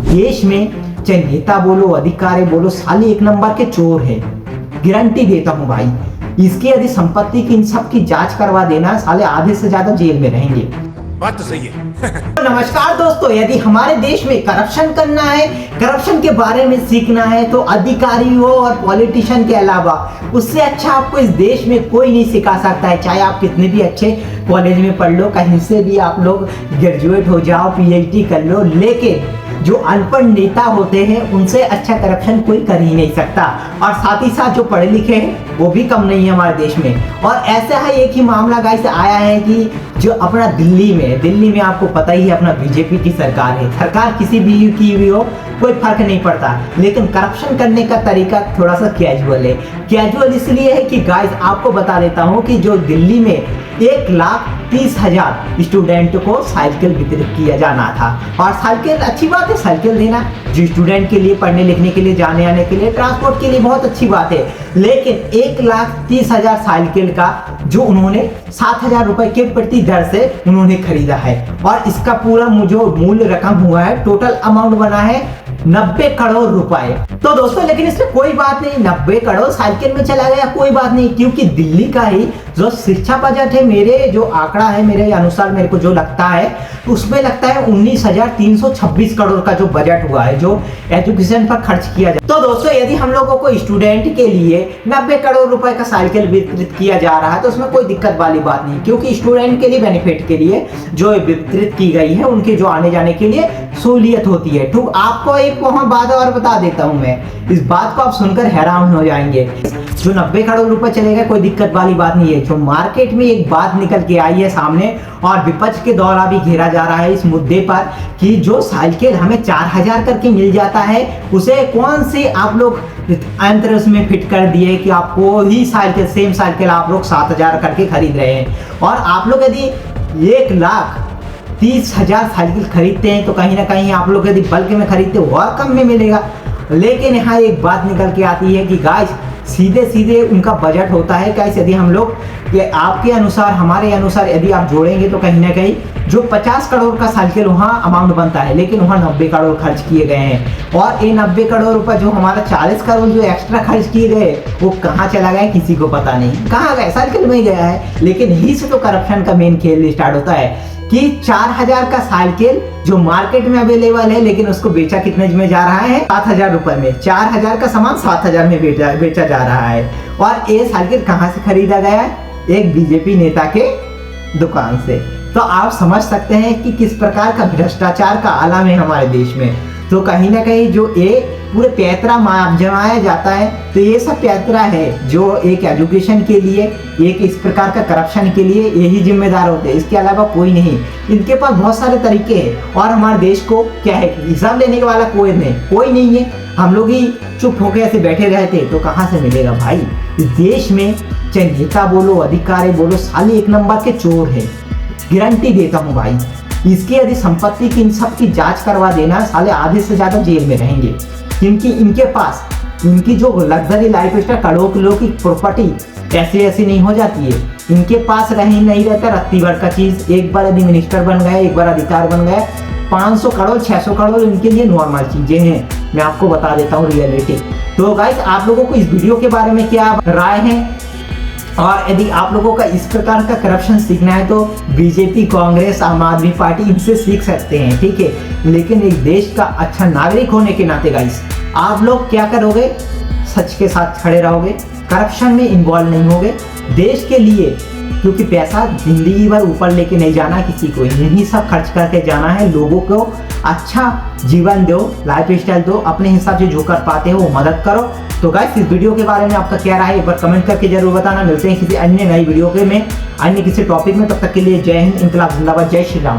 देश में चाहे नेता बोलो अधिकारी बोलो साले एक नंबर के चोर है, गारंटी देता हूँ भाई। इसकी यदि संपत्ति की इन सब की जांच करवा देना, साले आधे से ज्यादा जेल में रहेंगे। बात तो सही है। नमस्कार दोस्तों, यदि हमारे देश में करप्शन करना है, करप्शन के बारे में सीखना है तो अधिकारियों और पॉलिटिशियन के अलावा उससे अच्छा आपको इस देश में कोई नहीं सिखा सकता है। चाहे आप कितने भी अच्छे कॉलेज में पढ़ लो, कहीं से भी आप लोग ग्रेजुएट हो जाओ, पीएचडी कर लो, लेकिन जो अनपढ़ नेता होते हैं उनसे अच्छा करप्शन कोई कर ही नहीं सकता। और साथ ही साथ जो पढ़े लिखे हैं वो भी कम नहीं है हमारे देश में। और ऐसा है एक ही मामला गाइस आया है कि जो अपना दिल्ली में आपको पता ही है अपना बीजेपी की सरकार है। सरकार किसी भी की भी हो कोई फर्क नहीं पड़ता, लेकिन करप्शन करने का तरीका थोड़ा सा कैजुअल है। कैजुअल इसलिए है कि गाइस आपको बता देता हूँ कि जो दिल्ली में 1,30,000 स्टूडेंट को साइकिल वितरित किया जाना था। और साइकिल अच्छी बात है, साइकिल देना जो स्टूडेंट के लिए पढ़ने लिखने के लिए जाने आने के लिए ट्रांसपोर्ट के लिए बहुत अच्छी बात है। लेकिन 1,30,000 साइकिल का जो उन्होंने 7,000 रुपए के प्रति दर से उन्होंने खरीदा है। और इसका पूरा जो मूल्य रकम हुआ है, टोटल अमाउंट बना है 90 करोड़ रुपए। तो दोस्तों लेकिन इसमें कोई बात नहीं, 90 करोड़ साइकिल में चला गया कोई बात नहीं, क्योंकि दिल्ली का ही जो शिक्षा बजट है, मेरे जो आंकड़ा है मेरे अनुसार मेरे को जो लगता है उसमें लगता है 19,326 करोड़ का जो बजट हुआ है जो एजुकेशन पर खर्च किया जाए। तो दोस्तों यदि हम लोगों को स्टूडेंट के लिए 90 करोड़ रुपए का साइकिल वितरित किया जा रहा है तो उसमें कोई दिक्कत वाली बात नहीं, क्योंकि स्टूडेंट के लिए बेनिफिट के लिए जो वितरित की गई है उनके जो आने जाने के लिए सहूलियत होती है। तो आपको एक वहाँ बात और बता देता हूँ मैं, इस बात को आप सुनकर हैरान हो जाएंगे। जो 90 करोड़ रुपए चलेगा कोई दिक्कत वाली बात नहीं है। जो मार्केट में एक बात निकल के आई है सामने और विपक्ष के द्वारा भी घेरा जा रहा है इस मुद्दे पर कि जो साइकिल हमें 4,000 करके मिल जाता है उसे कौन से आप लोग अंतर उसमें फिट कर दिए कि आपको ही साइकिल सेम साइकिल आप लोग 7,000 करके खरीद रहे हैं। और आप लोग यदि 1,30,000 साइकिल खरीदते हैं तो कहीं ना कहीं आप लोग यदि बल्क में खरीदते हो और कम में मिलेगा। लेकिन यहाँ एक बात निकल के आती है कि गाइस सीधे उनका बजट होता है। गाइस यदि हम लोग आपके अनुसार हमारे अनुसार यदि आप जोड़ेंगे तो कहीं ना कहीं जो 50 करोड़ का साइकिल वहाँ अमाउंट बनता है, लेकिन वहाँ 90 करोड़ खर्च किए गए हैं। और ये 90 करोड़ रुपए जो हमारा 40 करोड़ जो एक्स्ट्रा खर्च किए गए वो कहाँ चला गया किसी को पता नहीं, कहाँ गया, साइकिल में गया है। लेकिन यही से तो करप्शन का मेन खेल स्टार्ट होता है कि 4,000 का साइकिल जो मार्केट में अवेलेबल है, लेकिन उसको बेचा कितने में जा रहा है 7,000 रुपए में। 4,000 का सामान 7,000 में बेचा जा रहा है। और ये साइकिल कहाँ से खरीदा गया है? एक बीजेपी नेता के दुकान से। तो आप समझ सकते हैं कि किस प्रकार का भ्रष्टाचार का आलम है हमारे देश में। तो कहीं ना कहीं जो ये पूरे पैतरा जमाया जाता है तो ये सब पैतरा है जो एक एजुकेशन के लिए, एक इस प्रकार का करप्शन के लिए यही जिम्मेदार होते हैं, इसके अलावा कोई नहीं। इनके पास बहुत सारे तरीके हैं और हमारे देश को क्या है हिसाब लेने वाला कोई नहीं है। हम लोग ही चुप होकर ऐसे बैठे रहते तो कहाँ से मिलेगा भाई। इस देश में चाहे नेता बोलो अधिकारी बोलो साले एक नंबर के चोर है, गारंटी देता हूँ भाई। इसकी यदि संपत्ति की इन सब की जांच करवा देना, साले आधे से ज्यादा जेल में रहेंगे। क्योंकि इनके पास इनकी जो लग्जरी लाइफ स्टाइल करोड़ों किलो की प्रॉपर्टी ऐसी नहीं हो जाती है। इनके पास नहीं रहता रत्ती भर का चीज। एक बार यदि मिनिस्टर बन गए, एक बार अधिकार बन गए, 500 करोड़ 600 करोड़ इनके लिए नॉर्मल चीजें हैं। मैं आपको बता देता हूँ रियलिटी। तो गाइस आप लोगों को इस वीडियो के बारे में क्या राय है, और यदि आप लोगों का इस प्रकार का करप्शन सीखना है तो बीजेपी, कांग्रेस, आम आदमी पार्टी इनसे सीख सकते हैं, ठीक है। लेकिन एक देश का अच्छा नागरिक होने के नाते गाइस आप लोग क्या करोगे? सच के साथ खड़े रहोगे, करप्शन में इन्वॉल्व नहीं होगे देश के लिए, क्योंकि पैसा जिंदगी भर ऊपर लेके नहीं जाना किसी को, यही सब खर्च करके जाना है। लोगों को अच्छा जीवन दो, लाइफ स्टाइल दो, अपने हिसाब से जो कर पाते हो वो मदद करो। तो गाइस इस वीडियो के बारे में आपका क्या राय है एक बार कमेंट करके जरूर बताना। मिलते हैं किसी अन्य नई वीडियो के में अन्य किसी टॉपिक में, तब तक के लिए जय हिंद, इंकलाब जिंदाबाद, जय श्री राम।